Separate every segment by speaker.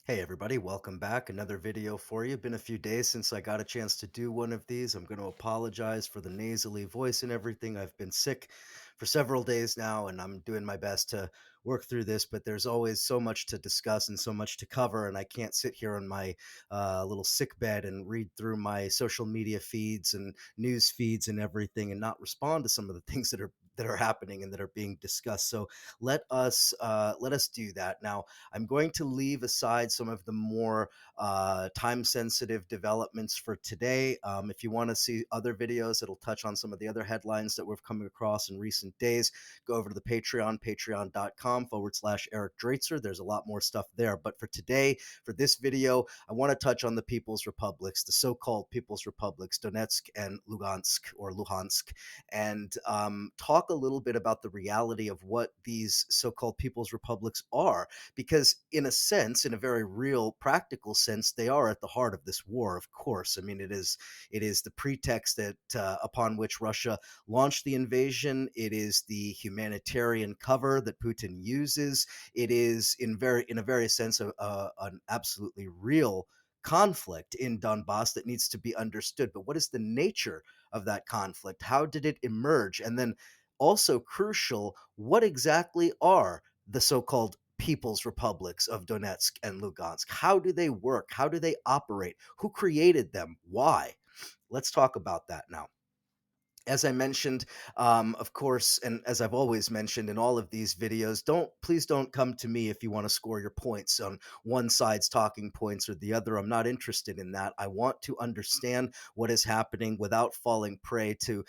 Speaker 1: Hey everybody, welcome back. Another video for you. Been a few days since I got a chance to do one of these. I'm going to apologize for the nasally voice and everything. I've been sick for several days now and I'm doing my best to work through this, but there's always so much to discuss and so much to cover, and I can't sit here on my little sick bed and read through my social media feeds and news feeds and everything and not respond to some of the things that are happening and that are being discussed. So let us do that. Now, I'm going to leave aside some of the more time sensitive developments for today. If you want to see other videos that'll touch on some of the other headlines that we've come across in recent days, go over to the Patreon, patreon.com/Eric Draitzer. There's a lot more stuff there. But for today, for this video, I want to touch on the People's Republics, the so called People's Republics, Donetsk and Luhansk, and talk a little bit about the reality of what these so called People's Republics are, because in a sense, in a very real practical sense, they are at the heart of this war. Of course, I mean, it is the pretext that upon which Russia launched the invasion. It is the humanitarian cover that Putin uses. It is in a very sense an absolutely real conflict in Donbas that needs to be understood. But what is the nature of that conflict? How did it emerge? And then also crucial, what exactly are the so-called People's Republics of Donetsk and Lugansk? How do they work? How do they operate? Who created them? Why? Let's talk about that now. As I mentioned, of course, and as I've always mentioned in all of these videos, please don't come to me if you want to score your points on one side's talking points or the other. I'm not interested in that. I want to understand what is happening without falling prey to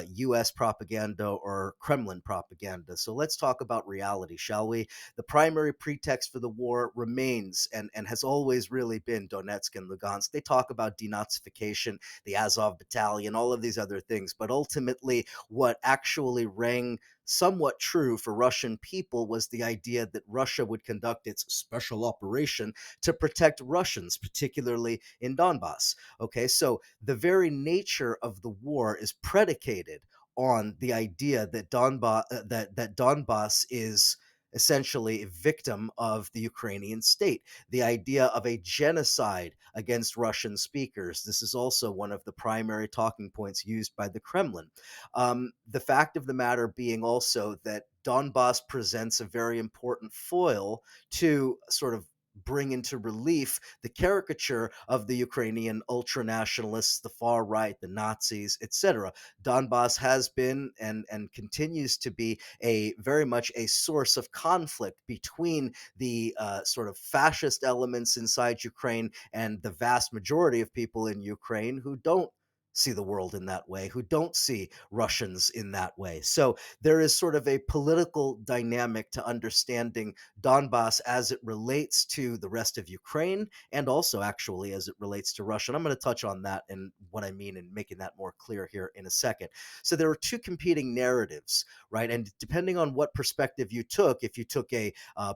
Speaker 1: U.S. propaganda or Kremlin propaganda. So let's talk about reality, shall we? The primary pretext for the war remains and has always really been Donetsk and Lugansk. They talk about denazification, the Azov battalion, all of these other things. But ultimately, what actually rang somewhat true for Russian people was the idea that Russia would conduct its special operation to protect Russians, particularly in Donbas. Okay, so the very nature of the war is predicated on the idea that Donbas is essentially a victim of the Ukrainian state, the idea of a genocide against Russian speakers. This is also one of the primary talking points used by the Kremlin. The fact of the matter being also that Donbass presents a very important foil to sort of bring into relief the caricature of the Ukrainian ultranationalists, the far right, the Nazis, etc. Donbass has been and continues to be a very much a source of conflict between the sort of fascist elements inside Ukraine and the vast majority of people in Ukraine who don't see the world in that way, who don't see Russians in that way. So there is sort of a political dynamic to understanding Donbass as it relates to the rest of Ukraine and also actually as it relates to Russia. And I'm going to touch on that and what I mean and making that more clear here in a second. So there are two competing narratives, right? And depending on what perspective you took, if you took a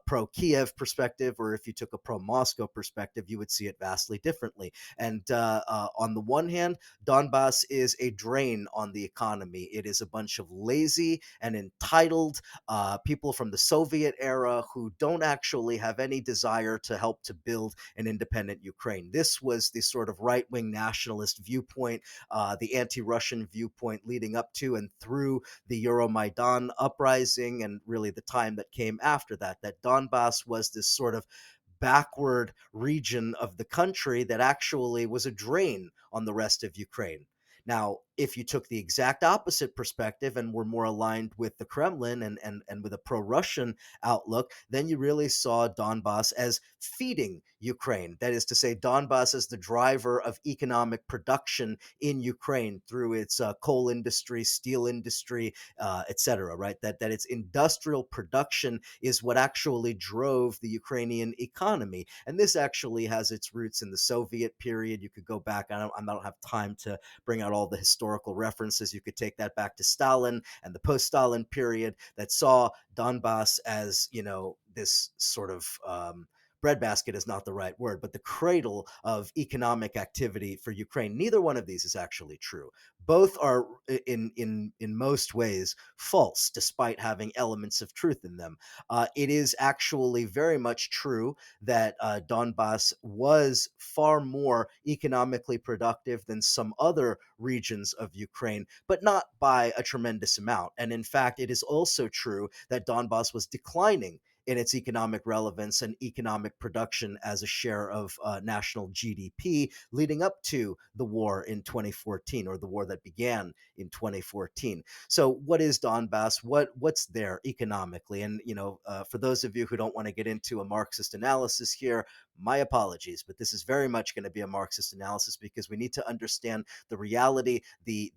Speaker 1: pro Kiev perspective or if you took a pro Moscow perspective, you would see it vastly differently. And on the one hand, Donbass is a drain on the economy. It is a bunch of lazy and entitled people from the Soviet era who don't actually have any desire to help to build an independent Ukraine. This was the sort of right wing nationalist viewpoint, the anti Russian viewpoint leading up to and through the Euromaidan uprising, and really the time that came after that. That Donbass was this sort of backward region of the country that actually was a drain on the rest of Ukraine. Now, if you took the exact opposite perspective and were more aligned with the Kremlin and with a pro Russian outlook, then you really saw Donbass as feeding Ukraine. That is to say, Donbass as the driver of economic production in Ukraine through its coal industry, steel industry, etc. Right? That its industrial production is what actually drove the Ukrainian economy, and this actually has its roots in the Soviet period. You could go back. I don't have time to bring out all the historical references. You could take that back to Stalin and the post-Stalin period that saw Donbass as this sort of breadbasket is not the right word, but the cradle of economic activity for Ukraine. Neither one of these is actually true. Both are in most ways false, despite having elements of truth in them. It is actually very much true that Donbas was far more economically productive than some other regions of Ukraine, but not by a tremendous amount. And in fact, it is also true that Donbas was declining in its economic relevance and economic production as a share of national GDP leading up to the war in 2014, or the war that began in 2014. So, what is Donbass? What's there economically? And for those of you who don't want to get into a Marxist analysis here, my apologies, but this is very much going to be a Marxist analysis because we need to understand the reality, the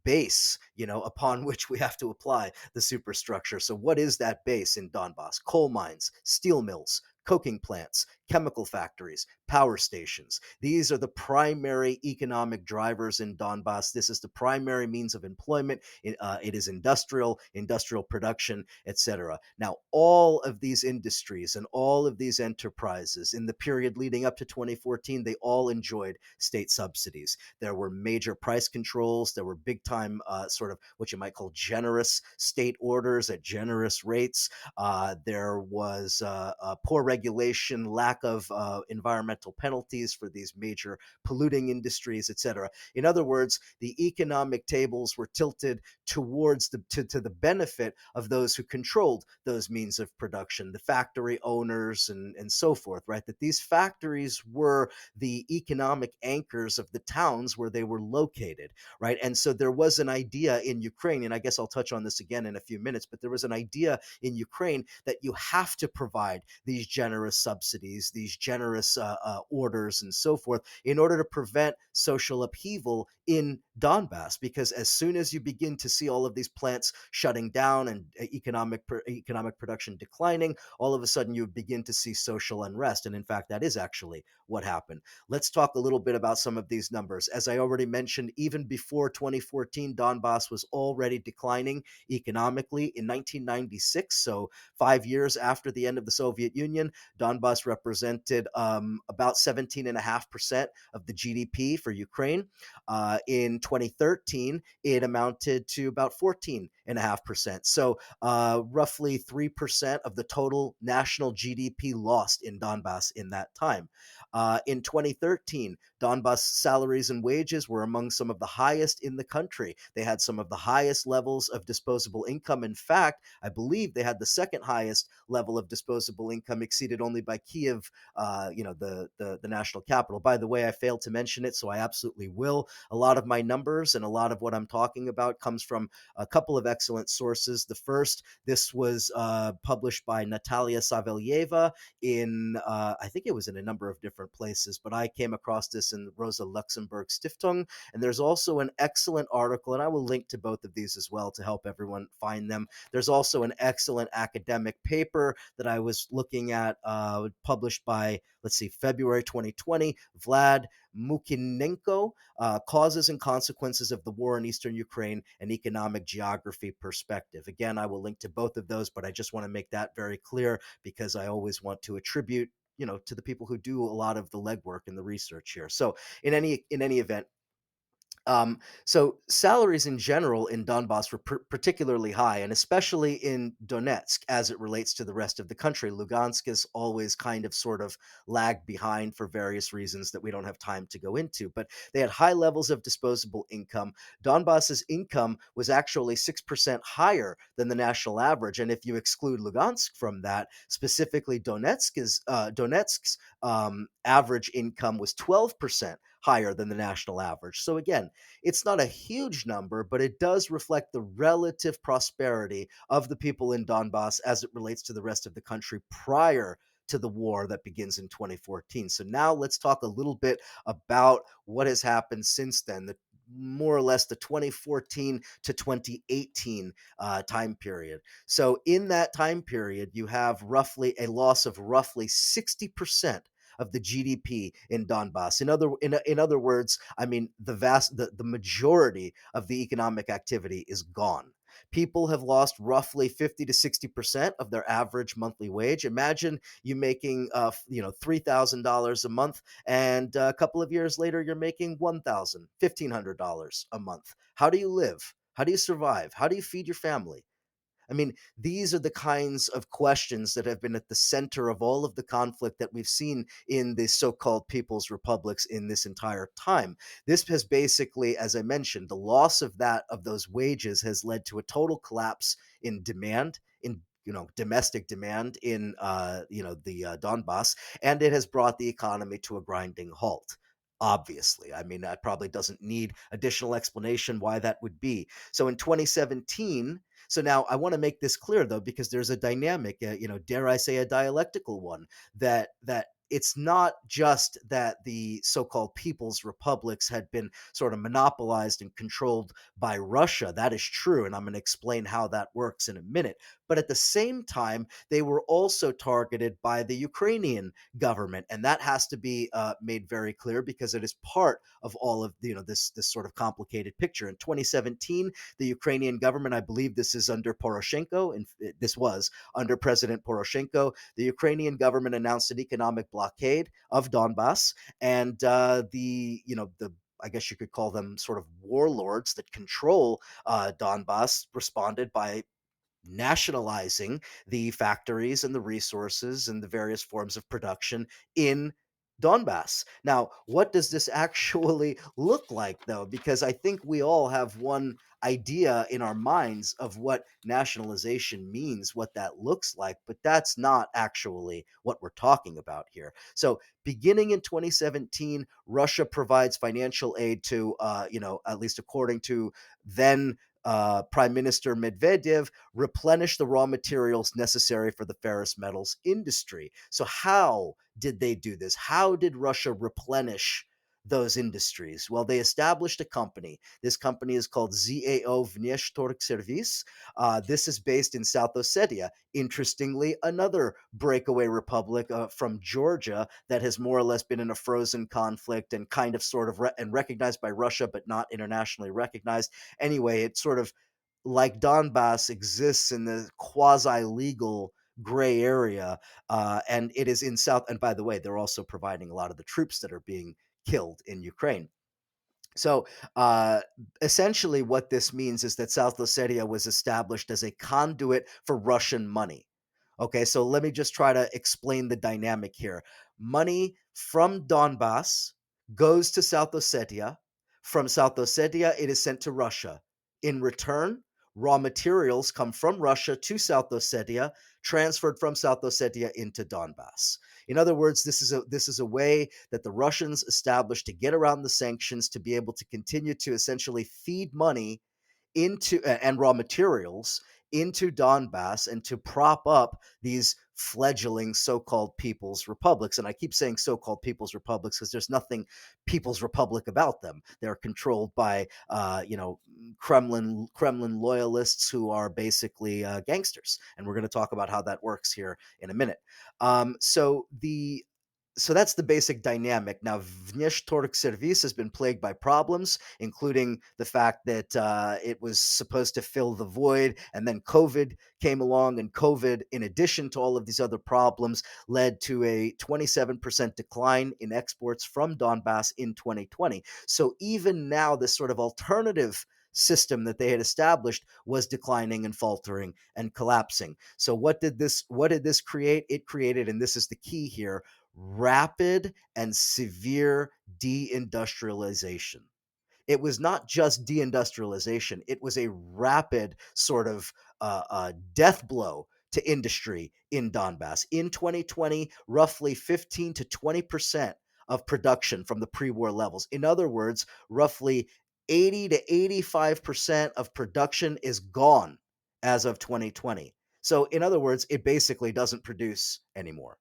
Speaker 1: base, upon which we have to apply the superstructure. So, what is that base in Donbass? Coal mines, steel mills, coking plants, chemical factories, power stations. These are the primary economic drivers in Donbass. This is the primary means of employment. It is industrial production, etc. Now, all of these industries and all of these enterprises in the period leading up to 2014, they all enjoyed state subsidies. There were major price controls. There were big time, sort of what you might call generous state orders at generous rates. There was poor regulation, lack of environmental penalties for these major polluting industries, etc. In other words, the economic tables were tilted towards to the benefit of those who controlled those means of production, the factory owners and so forth, right? That these factories were the economic anchors of the towns where they were located, right? And so there was an idea in Ukraine, and I guess I'll touch on this again in a few minutes, but there was an idea in Ukraine that you have to provide these generous subsidies, these generous orders, and so forth, in order to prevent social upheaval in Donbass. Because as soon as you begin to see all of these plants shutting down and economic production declining, all of a sudden you begin to see social unrest. And in fact, that is actually what happened. Let's talk a little bit about some of these numbers. As I already mentioned, even before 2014, Donbass was already declining economically. In 1996, so 5 years after the end of the Soviet Union, Donbas represented about 17.5% of the GDP for Ukraine. In 2013, it amounted to about 14.5%. So roughly 3% of the total national GDP lost in Donbas in that time. In 2013, Donbas salaries and wages were among some of the highest in the country. They had some of the highest levels of disposable income. In fact, I believe they had the second highest level of disposable income, exceeded only by Kyiv, the national capital. By the way, I failed to mention it, so I absolutely will. A lot of my numbers and a lot of what I'm talking about comes from a couple of excellent sources. The first, this was published by Natalia Savelyeva I think it was in a number of different places, but I came across this in Rosa Luxemburg Stiftung. And there's also an excellent article, and I will link to both of these as well to help everyone find them. There's also an excellent academic paper that I was looking at, published by, let's see, February 2020, Vlad Mukinenko, Causes and Consequences of the War in Eastern Ukraine, an Economic Geography Perspective. Again, I will link to both of those, but I just want to make that very clear because I always want to attribute to the people who do a lot of the legwork and the research here. So in any event, so salaries in general in Donbass were particularly high, and especially in Donetsk as it relates to the rest of the country. Lugansk has always kind of sort of lagged behind for various reasons that we don't have time to go into, but they had high levels of disposable income. Donbass's income was actually 6% higher than the national average, and if you exclude Lugansk from that, specifically Donetsk's average income was 12% higher than the national average. So again, it's not a huge number, but it does reflect the relative prosperity of the people in Donbass as it relates to the rest of the country prior to the war that begins in 2014. So now let's talk a little bit about what has happened since then. More or less the 2014 to 2018 time period. So in that time period, you have roughly a loss of roughly 60% of the GDP in Donbass. In other words, I mean the majority of the economic activity is gone People have lost roughly 50 to 60% of their average monthly wage. Imagine you making $3,000 a month, and a couple of years later you're making $1,500 a month. How do you live? How do you survive? How do you feed your family? I mean, these are the kinds of questions that have been at the center of all of the conflict that we've seen in the so called people's republics in this entire time. This has basically, as I mentioned, the loss of those wages has led to a total collapse in demand, in domestic demand in the Donbas, and it has brought the economy to a grinding halt. Obviously, I mean, that probably doesn't need additional explanation why that would be. So in 2017, so now I want to make this clear though, because there's a dynamic, dare I say, a dialectical one, that it's not just that the so-called people's republics had been sort of monopolized and controlled by Russia. That is true, and I'm going to explain how that works in a minute. But at the same time, they were also targeted by the Ukrainian government, and that has to be made very clear because it is part of all of this sort of complicated picture. In 2017, the Ukrainian government, I believe this is under Poroshenko, and this was under President Poroshenko, the Ukrainian government announced an economic blockade of Donbas, and the I guess you could call them sort of warlords that control Donbas responded by nationalizing the factories and the resources and the various forms of production in Donbass. Now, what does this actually look like, though? Because I think we all have one idea in our minds of what nationalization means, what that looks like, but that's not actually what we're talking about here. So, beginning in 2017, Russia provides financial aid to, at least according to then Prime Minister Medvedev, replenish the raw materials necessary for the ferrous metals industry. So, how did they do this? How did Russia replenish those industries? Well, they established a company. This company is called ZAO Vneshtorgservice. This is based in South Ossetia. Interestingly, another breakaway republic from Georgia that has more or less been in a frozen conflict and kind of sort of and recognized by Russia, but not internationally recognized. Anyway, it's sort of like Donbass exists in the quasi legal gray area, and it is in South. And by the way, they're also providing a lot of the troops that are being killed in Ukraine. So essentially, what this means is that South Ossetia was established as a conduit for Russian money. Okay, so let me just try to explain the dynamic here. Money from Donbass goes to South Ossetia. From South Ossetia, it is sent to Russia. In return, raw materials come from Russia to South Ossetia, transferred from South Ossetia into Donbass. In other words, this is a way that the Russians established to get around the sanctions to be able to continue to essentially feed money into and raw materials into Donbass and to prop up these fledgling so-called people's republics. And I keep saying so-called people's republics because there's nothing people's republic about them. They're controlled by Kremlin loyalists who are basically gangsters, and we're going to talk about how that works here in a minute. So that's the basic dynamic. Now, Vneshtorg Service has been plagued by problems, including the fact that it was supposed to fill the void, and then COVID came along, and COVID, in addition to all of these other problems, led to a 27% decline in exports from Donbass in 2020. So even now, this sort of alternative system that they had established was declining and faltering and collapsing. So what did this create? It created, and this is the key here, rapid and severe deindustrialization. It was not just deindustrialization, it was a rapid sort of death blow to industry in Donbass. In 2020, roughly 15 to 20% of production from the pre war levels. In other words, roughly 80 to 85% of production is gone as of 2020. So, in other words, it basically doesn't produce anymore.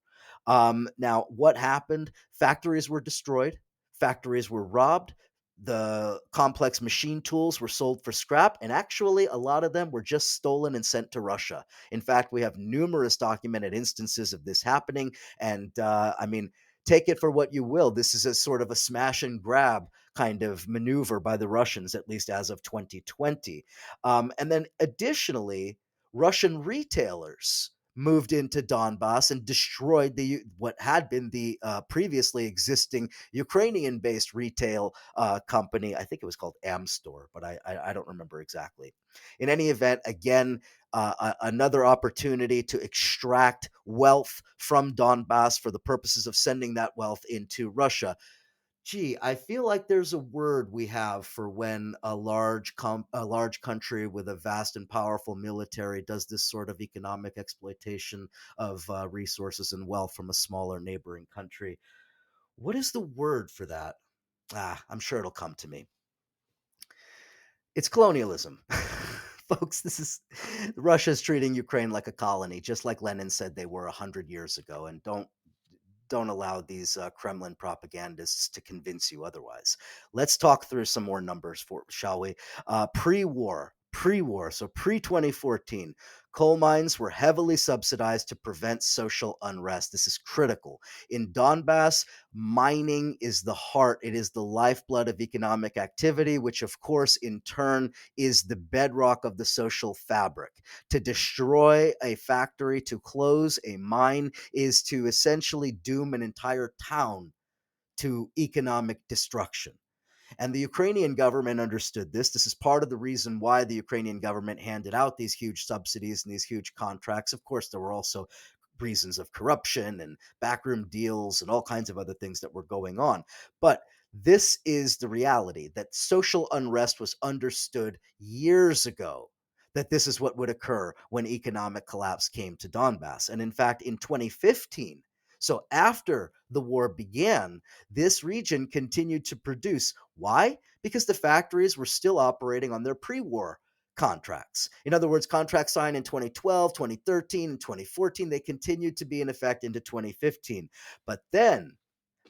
Speaker 1: Now, what happened? Factories were destroyed, factories were robbed, the complex machine tools were sold for scrap, and actually, a lot of them were just stolen and sent to Russia. In fact, we have numerous documented instances of this happening, and I mean, take it for what you will. This is a sort of a smash and grab kind of maneuver by the Russians, at least as of 2020. And then additionally, Russian retailers moved into Donbas and destroyed the what had been the previously existing Ukrainian-based retail company. I think it was called Amstore, but I don't remember exactly. In any event, again, another opportunity to extract wealth from Donbass for the purposes of sending that wealth into Russia. Gee, I feel like there's a word we have for when a large country with a vast and powerful military does this sort of economic exploitation of resources and wealth from a smaller neighboring country. What is the word for that? I'm sure it'll come to me. It's colonialism. Folks, this is Russia's treating Ukraine like a colony, just like Lenin said they were 100 years ago. And don't allow these Kremlin propagandists to convince you otherwise. Let's talk through some more numbers, shall we? Pre-war, so pre 2014, coal mines were heavily subsidized to prevent social unrest. This is critical. In Donbass, mining is the heart, it is the lifeblood of economic activity, which, of course, in turn is the bedrock of the social fabric. To destroy a factory, to close a mine, is to essentially doom an entire town to economic destruction. And the Ukrainian government understood this. This is part of the reason why the Ukrainian government handed out these huge subsidies and these huge contracts. Of course, there were also reasons of corruption and backroom deals and all kinds of other things that were going on. But this is the reality that social unrest was understood years ago, that this is what would occur when economic collapse came to Donbass. And in fact, in 2015, so after the war began, this region continued to produce. Why? Because the factories were still operating on their pre war contracts. In other words, contracts signed in 2012, 2013, and 2014, they continued to be in effect into 2015. But then,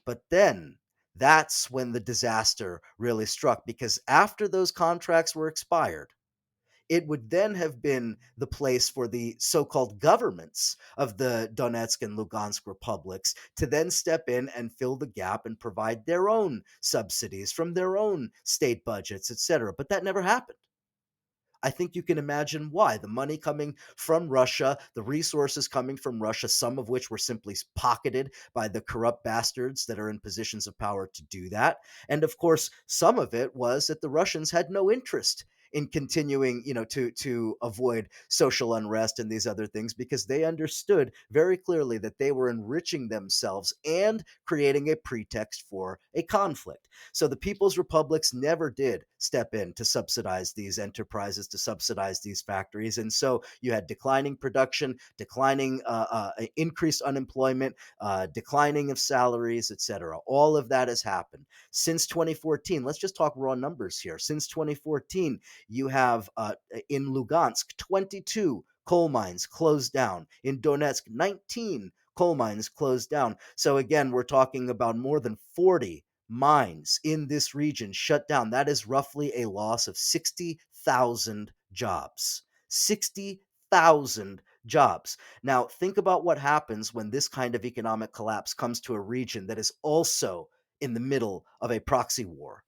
Speaker 1: but then, that's when the disaster really struck, because after those contracts were expired, it would then have been the place for the so-called governments of the Donetsk and Lugansk republics to then step in and fill the gap and provide their own subsidies from their own state budgets, etc. But that never happened. I think you can imagine why. The money coming from Russia, the resources coming from Russia, some of which were simply pocketed by the corrupt bastards that are in positions of power to do that. And of course, some of it was that the Russians had no interest in continuing, to avoid social unrest and these other things, because they understood very clearly that they were enriching themselves and creating a pretext for a conflict. So the people's republics never did step in to subsidize these enterprises, to subsidize these factories. And so you had declining production, declining increased unemployment, declining of salaries, etc. All of that has happened since 2014. Let's just talk raw numbers here. Since 2014, you have in Lugansk 22 coal mines closed down. In Donetsk, 19 coal mines closed down. So again, we're talking about more than 40 mines in this region shut down. That is roughly a loss of 60,000 jobs. 60,000 jobs. Now, think about what happens when this kind of economic collapse comes to a region that is also in the middle of a proxy war.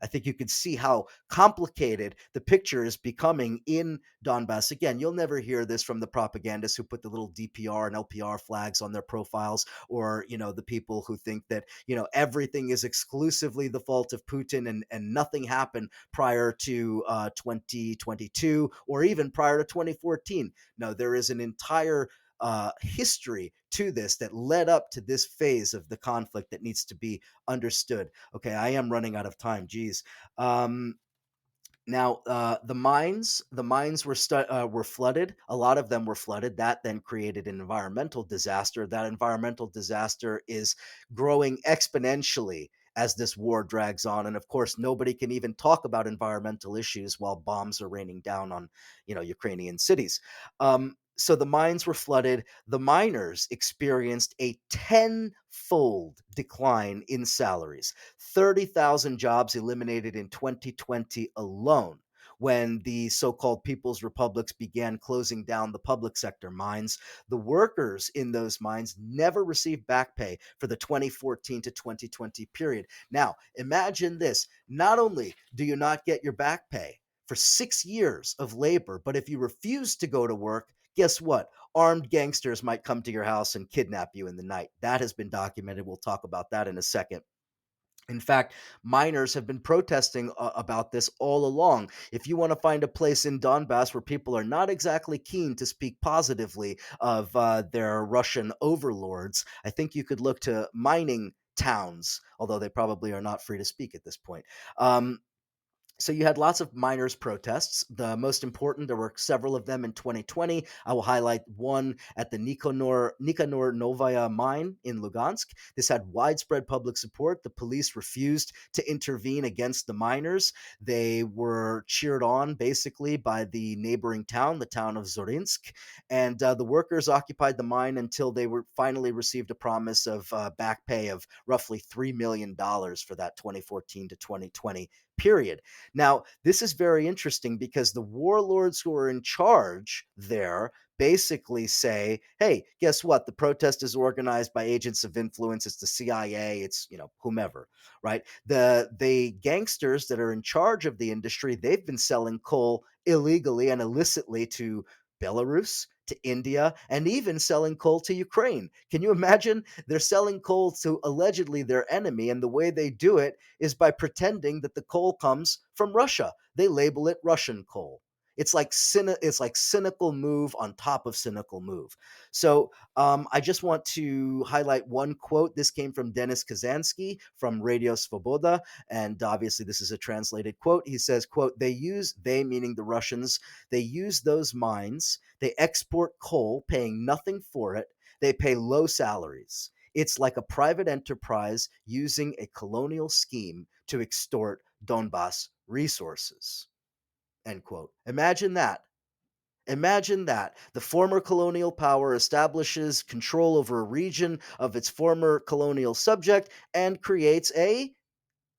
Speaker 1: I think you can see how complicated the picture is becoming in Donbass. Again, you'll never hear this from the propagandists who put the little DPR and LPR flags on their profiles, or, the people who think that, everything is exclusively the fault of Putin, and nothing happened prior to 2022 or even prior to 2014. No, there is an entire history to this that led up to this phase of the conflict that needs to be understood. Okay, I am running out of time. Geez. Now, the mines were flooded. A lot of them were flooded. That then created an environmental disaster. That environmental disaster is growing exponentially as this war drags on. And of course, nobody can even talk about environmental issues while bombs are raining down on, Ukrainian cities. So the mines were flooded. The miners experienced a tenfold decline in salaries. 30,000 jobs eliminated in 2020 alone. when the so-called People's Republics began closing down the public sector mines. The workers in those mines never received back pay for the 2014 to 2020 period. Now, imagine this. Not only do you not get your back pay for 6 years of labor, but if you refuse to go to work, guess what? Armed gangsters might come to your house and kidnap you in the night. That has been documented. We'll talk about that in a second. In fact, miners have been protesting about this all along. If you want to find a place in Donbas where people are not exactly keen to speak positively of their Russian overlords, I think you could look to mining towns, although they probably are not free to speak at this point. So you had lots of miners' protests. The most important, there were several of them in 2020. I will highlight one at the Nikanor Novaya mine in Lugansk. This had widespread public support. The police refused to intervene against the miners. They were cheered on basically by the neighboring town, the town of Zorinsk, and the workers occupied the mine until they were finally received a promise of back pay of roughly $3 million for that 2014 to 2020 period. Now, this is very interesting because the warlords who are in charge there basically say, hey, guess what? The protest is organized by agents of influence. It's the CIA. It's, whomever, right? The gangsters that are in charge of the industry, they've been selling coal illegally and illicitly to Belarus, to India, and even selling coal to Ukraine. Can you imagine? They're selling coal to allegedly their enemy, and the way they do it is by pretending that the coal comes from Russia. They label it Russian coal. It's like cynical move on top of cynical move. So I just want to highlight one quote. This came from Denis Kazansky from Radio Svoboda, and obviously this is a translated quote. He says, "quote They meaning the Russians, they use those mines. They export coal, paying nothing for it. They pay low salaries. It's like a private enterprise using a colonial scheme to extort Donbas resources." End quote. Imagine that. Imagine that. The former colonial power establishes control over a region of its former colonial subject and creates a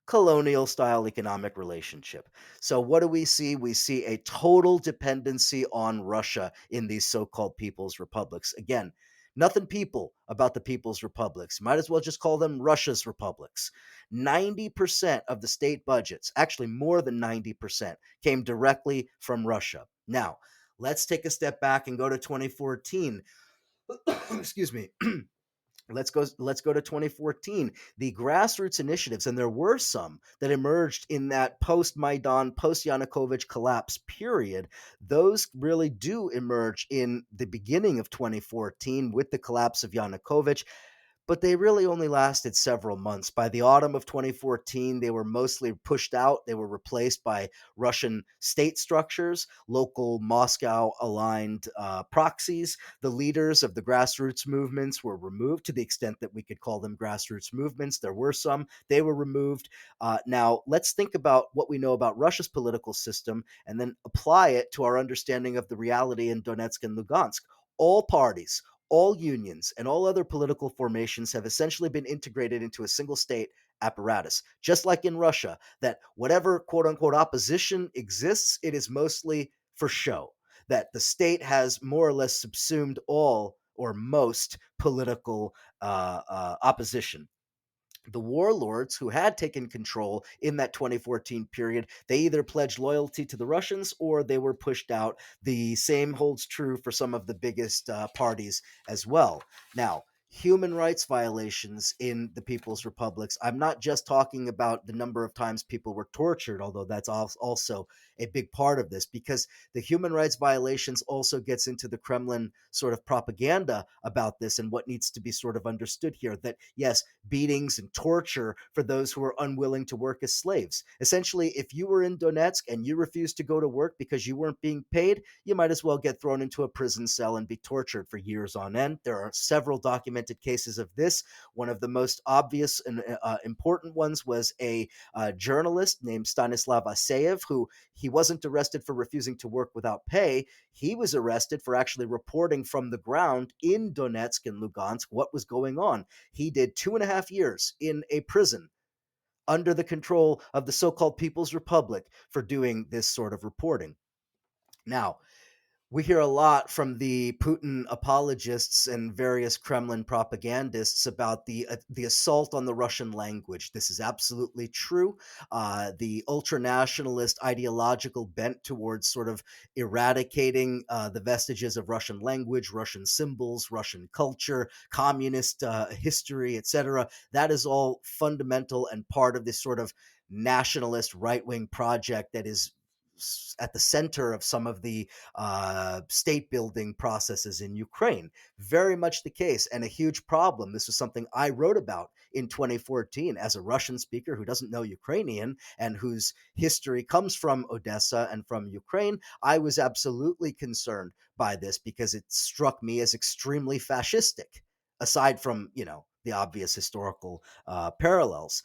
Speaker 1: colonial style economic relationship. So, what do we see? We see a total dependency on Russia in these so called people's republics. Again, nothing people about the people's republics. Might as well just call them Russia's republics. 90% of the state budgets, actually more than 90%, came directly from Russia. Now, let's take a step back and go to 2014. Excuse me. Let's go to 2014. The grassroots initiatives, and there were some that emerged in that post-Maidan, post-Yanukovych collapse period. Those really do emerge in the beginning of 2014 with the collapse of Yanukovych, but they really only lasted several months. By the autumn of 2014, they were mostly pushed out. They were replaced by Russian state structures, local Moscow aligned proxies. The leaders of the grassroots movements were removed to the extent that we could call them grassroots movements. There were some, they were removed. Now, let's think about what we know about Russia's political system and then apply it to our understanding of the reality in Donetsk and Lugansk. All parties, all unions, and all other political formations have essentially been integrated into a single state apparatus. Just like in Russia, that whatever quote unquote opposition exists, it is mostly for show. That the state has more or less subsumed all or most political opposition. The warlords who had taken control in that 2014 period, they either pledged loyalty to the Russians or they were pushed out. The same holds true for some of the biggest parties as well. Now, human rights violations in the People's Republics. I'm not just talking about the number of times people were tortured, although that's also a big part of this, because the human rights violations also gets into the Kremlin sort of propaganda about this and what needs to be sort of understood here, that yes, beatings and torture for those who are unwilling to work as slaves. Essentially, if you were in Donetsk and you refused to go to work because you weren't being paid, you might as well get thrown into a prison cell and be tortured for years on end. There are several documented cases of this. One of the most obvious and important ones was a journalist named Stanislav Aseyev, who he wasn't arrested for refusing to work without pay. He was arrested for actually reporting from the ground in Donetsk and Lugansk what was going on. He did 2.5 years in a prison under the control of the so called People's Republic for doing this sort of reporting. Now, we hear a lot from the Putin apologists and various Kremlin propagandists about the assault on the Russian language. This is absolutely true. The ultra nationalist ideological bent towards sort of eradicating the vestiges of Russian language, Russian symbols, Russian culture, communist history, etc. That is all fundamental and part of this sort of nationalist right wing project that is at the center of some of the state building processes in Ukraine. Very much the case, and a huge problem. This was something I wrote about in 2014 as a Russian speaker who doesn't know Ukrainian and whose history comes from Odessa and from Ukraine. I was absolutely concerned by this because it struck me as extremely fascistic, aside from, the obvious historical parallels.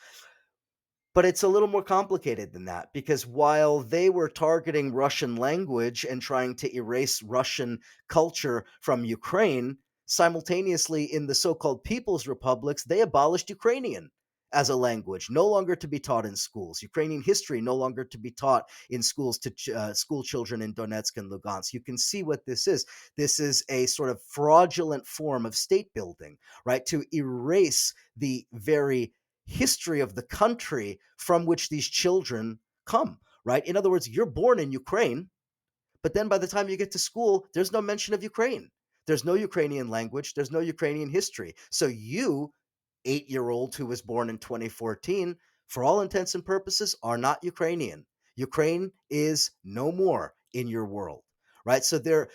Speaker 1: But it's a little more complicated than that because while they were targeting Russian language and trying to erase Russian culture from Ukraine, simultaneously in the so called People's Republics, they abolished Ukrainian as a language, no longer to be taught in schools. Ukrainian history no longer to be taught in schools to school children in Donetsk and Lugansk. You can see what this is. This is a sort of fraudulent form of state building, right? To erase the very history of the country from which these children come, right? In other words, you're born in Ukraine, but then by the time you get to school, there's no mention of Ukraine. There's no Ukrainian language, there's no Ukrainian history. So you, 8-year old who was born in 2014, for all intents and purposes, are not Ukrainian. Ukraine is no more in your world, right? So there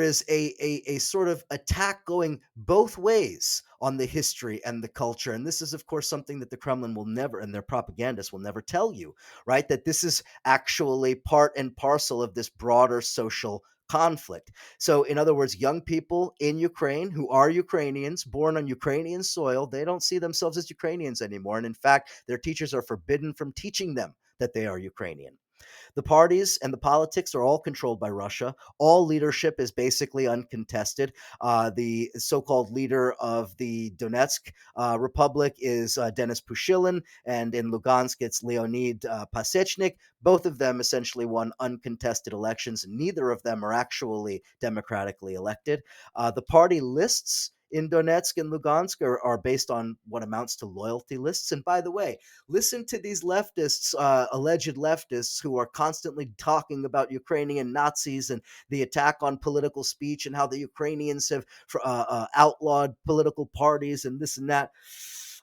Speaker 1: is a sort of attack going both ways on the history and the culture. And this is, of course, something that the Kremlin will never, and their propagandists will never tell you, right? That this is actually part and parcel of this broader social conflict. So, in other words, young people in Ukraine who are Ukrainians, born on Ukrainian soil, they don't see themselves as Ukrainians anymore. And in fact, their teachers are forbidden from teaching them that they are Ukrainian. The parties and the politics are all controlled by Russia. All leadership is basically uncontested. The so called leader of the Donetsk Republic is Denis Pushilin, and in Lugansk, it's Leonid Pasechnik. Both of them essentially won uncontested elections. Neither of them are actually democratically elected. The party lists in Donetsk and Lugansk are based on what amounts to loyalty lists. And by the way, listen to these leftists, alleged leftists, who are constantly talking about Ukrainian Nazis and the attack on political speech and how the Ukrainians have outlawed political parties and this and that.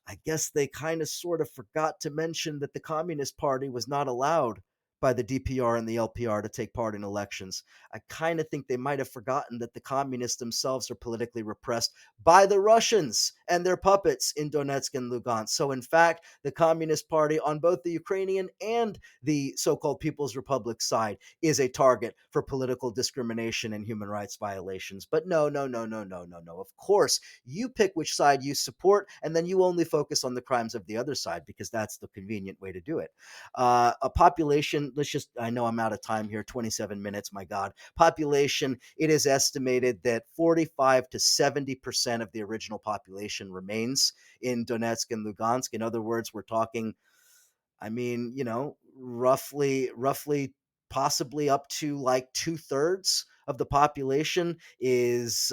Speaker 1: I guess they kind of sort of forgot to mention that the Communist Party was not allowed by the DPR and the LPR to take part in elections. I kind of think they might have forgotten that the communists themselves are politically repressed by the Russians and their puppets in Donetsk and Lugansk. So, in fact, the Communist Party on both the Ukrainian and the so called People's Republic side is a target for political discrimination and human rights violations. But no, no, no, no, no, no, no. Of course, you pick which side you support, and then you only focus on the crimes of the other side because that's the convenient way to do it. A population, I know I'm out of time here, 27 minutes, my God. Population, it is estimated that 45 to 70% of the original population remains in Donetsk and Lugansk. In other words, we're talking, I mean, roughly, possibly up to like 2/3 of the population is.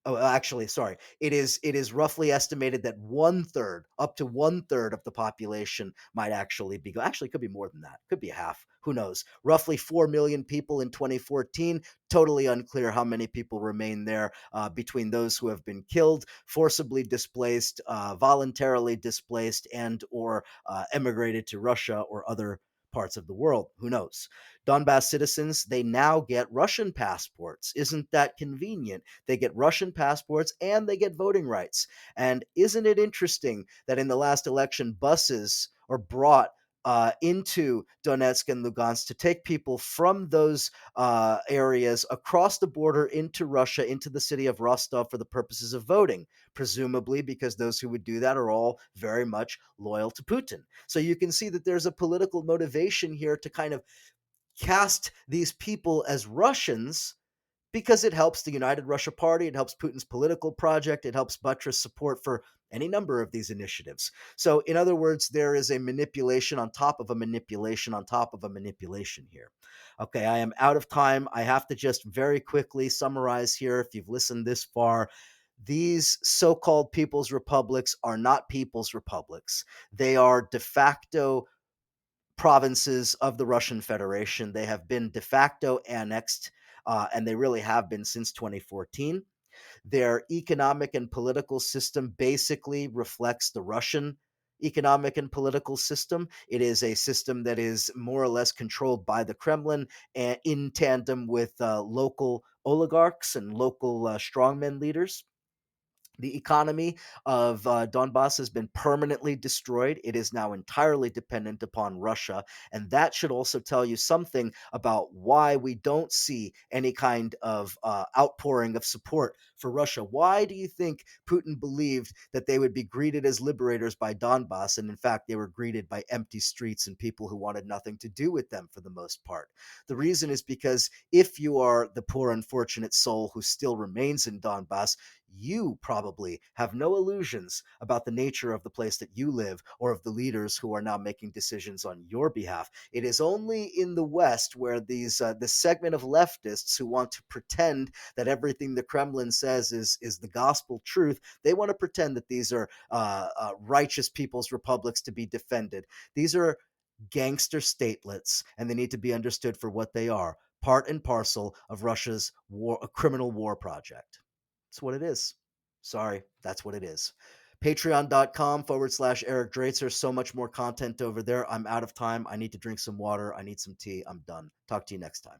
Speaker 1: Oh, actually, sorry. It is roughly estimated that 1/3, up to 1/3 of the population might actually be. Actually, it could be more than that. Could be a half. Who knows? Roughly 4 million people in 2014. Totally unclear how many people remain there between those who have been killed, forcibly displaced, voluntarily displaced, and or emigrated to Russia or other parts of the world. Who knows? Donbas citizens, they now get Russian passports. Isn't that convenient? They get Russian passports and they get voting rights. And isn't it interesting that in the last election, buses are brought into Donetsk and Lugansk to take people from those areas across the border into Russia, into the city of Rostov for the purposes of voting, presumably because those who would do that are all very much loyal to Putin. So you can see that there's a political motivation here to kind of cast these people as Russians because it helps the United Russia Party, it helps Putin's political project, it helps buttress support for any number of these initiatives. So, in other words, there is a manipulation on top of a manipulation on top of a manipulation here. Okay, I am out of time. I have to just very quickly summarize here. If you've listened this far, these so called people's republics are not people's republics. They are de facto provinces of the Russian Federation. They have been de facto annexed, and they really have been since 2014. Their economic and political system basically reflects the Russian economic and political system. It is a system that is more or less controlled by the Kremlin and in tandem with local oligarchs and local strongmen leaders. The economy of Donbas has been permanently destroyed. It is now entirely dependent upon Russia. And that should also tell you something about why we don't see any kind of outpouring of support for Russia. Why do you think Putin believed that they would be greeted as liberators by Donbas? And in fact, they were greeted by empty streets and people who wanted nothing to do with them for the most part. The reason is because if you are the poor, unfortunate soul who still remains in Donbas, you probably have no illusions about the nature of the place that you live or of the leaders who are now making decisions on your behalf. It is only in the West where this segment of leftists who want to pretend that everything the Kremlin says is the gospel truth. They want to pretend that these are righteous people's republics to be defended. These are gangster statelets, and they need to be understood for what they are, part and parcel of Russia's war, a criminal war project. That's what it is. Sorry, that's what it is. Patreon.com/Eric Draitzer. So much more content over there. I'm out of time. I need to drink some water. I need some tea. I'm done. Talk to you next time.